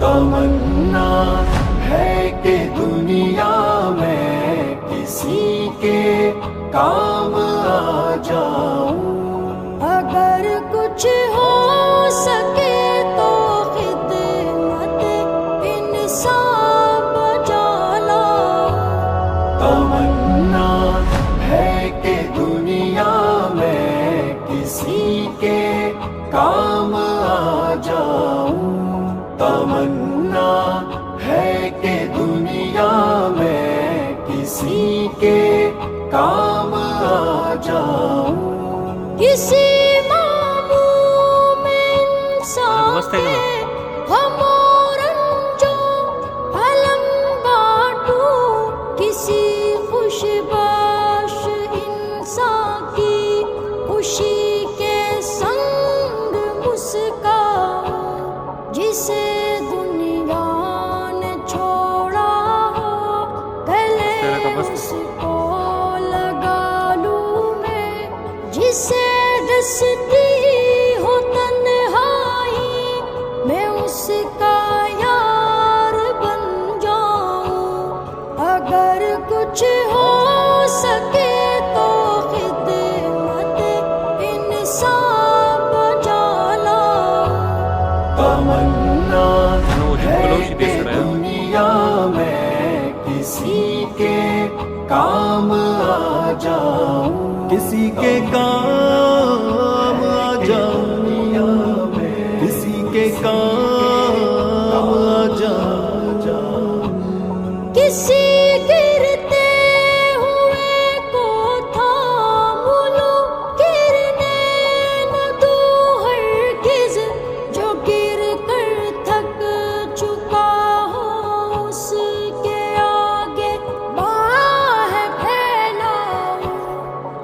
تمنا ہے کہ دنیا میں کسی کے کام آ جاؤں، اگر کچھ ہو سکے تو خدمت انسان بجا لاؤں۔ تمنا ہے کہ دنیا میں کسی کے کام آ جاؤں، تمنا ہے کہ دنیا میں کسی کے کام آ جاؤں۔ کسی معموم انسان کے غم و رنجو علم بانٹوں، کسی خوش باش انسان کی خوشی کے سنگ مسکاؤں، جسے دنیا نے چھوڑا ہو گلے اس کو لگا لوں میں، جسے ڈستی ہو تنہائی میں اس کا یار بن جاؤں۔ اگر کچھ ہو سکے تو خدمت انسان بجا لاؤں۔ تمنا ہے کہ دنیا میں کسی کے کام آ جاؤں، کسی کے کام آ جاؤں، کسی کے کام آ جاؤں، کسی گرتے ہوئے کو تھام لوں، گرنے نہ دوں ہرگز، جو گر کر تھک چکا ہو اس کے آگے باہ پھیلاؤں۔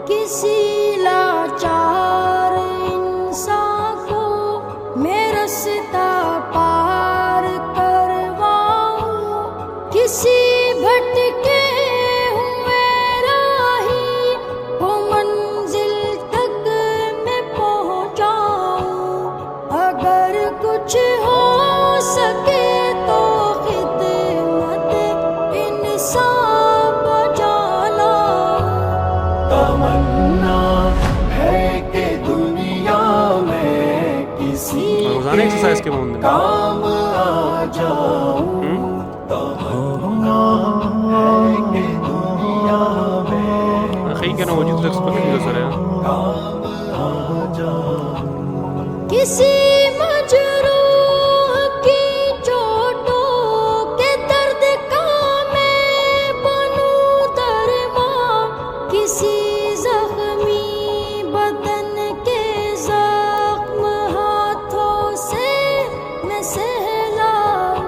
کسی لاچار انسان کو میں رستہ پار کرواؤں، کسی بھٹکے ہوئے راہی کو منزل تک میں پہنچاؤں۔ اگر کچھ ہو سکے تو خدمت انسان بجا لاؤں۔ تمنا ہے کہ دنیا میں کسی کے کام آ جاؤں، تمنا ہے کہ دنیا میں کام آ جاؤں۔ کسی مجروح کی چوٹوں کے درد کا میں بنوں درمان، کسی زخمی بدن کے زخم ہاتھوں سے میں سہلاؤں،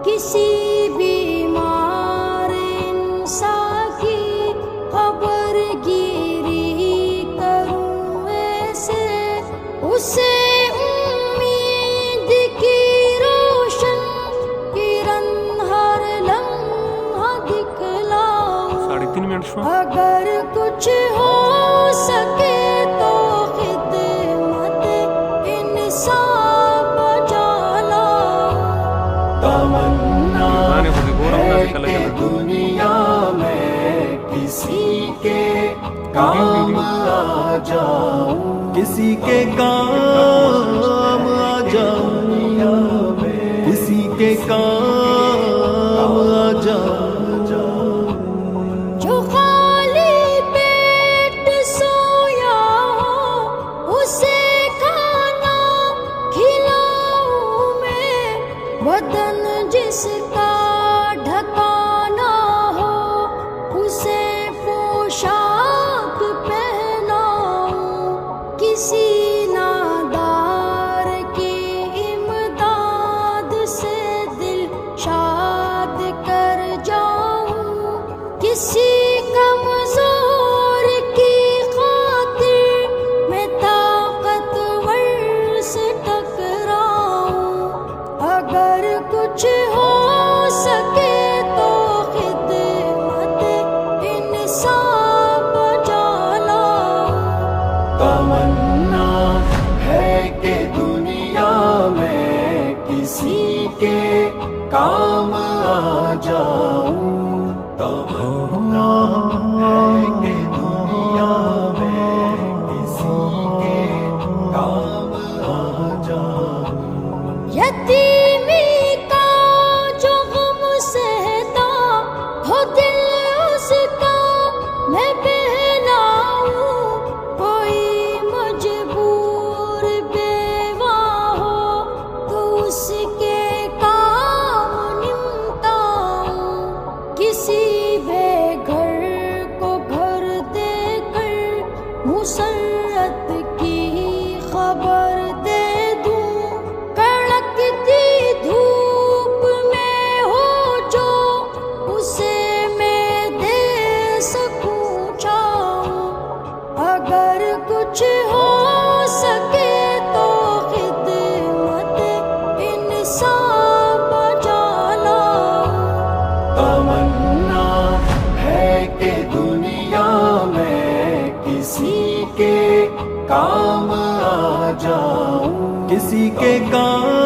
کسی بیمار انسان کی خبر گیری کروں ایسے، اسے امید کی روشن کرن ہر لمحہ دکھلاؤں۔ اگر کچھ ہو سکے تو خدمت انسان بجا لاؤں۔ تمنا ہے کہ دنیا میں کسی کے کام آ جاؤں، کسی کے کام آ جاؤں، کسی کے کام آ جاؤں، جو خالی پیٹ سویا ہو اسے کھانا کھلاؤں میں، بدن جس کا ڈھکانا ہو اسے پوشاک پہناؤں، کسی نادار کی امداد سے دل شاد کر جاؤں، کسی کمزور کی خاطر میں طاقتور سے ٹکراؤں۔ اگر کچھ ہو سکے تو خدمت انسان بجا لاؤں۔ تمنا ہے کہ دنیا میں کسی کے کام آ جاؤں تمنا ہے کہ دنیا میں کسی کے کام آ جاؤں یتیمی کا جو غم سہتا ہو دل اس کا میں بہلاؤں کوئی مجبور بیوہ ہو تو اس کے کام نمٹاؤں کسی بے گھر کو گھر دے کر مسرت کی خبر دے دوں کڑکتی دھوپ میں ہو جو اسے میں دے سکوں چھاؤں اگر کچھ ہو سکے تو خدمت انسان بجا لاؤں تمنا ہے کہ دنیا میں کسی کے کام آ جاؤں کسی کے کام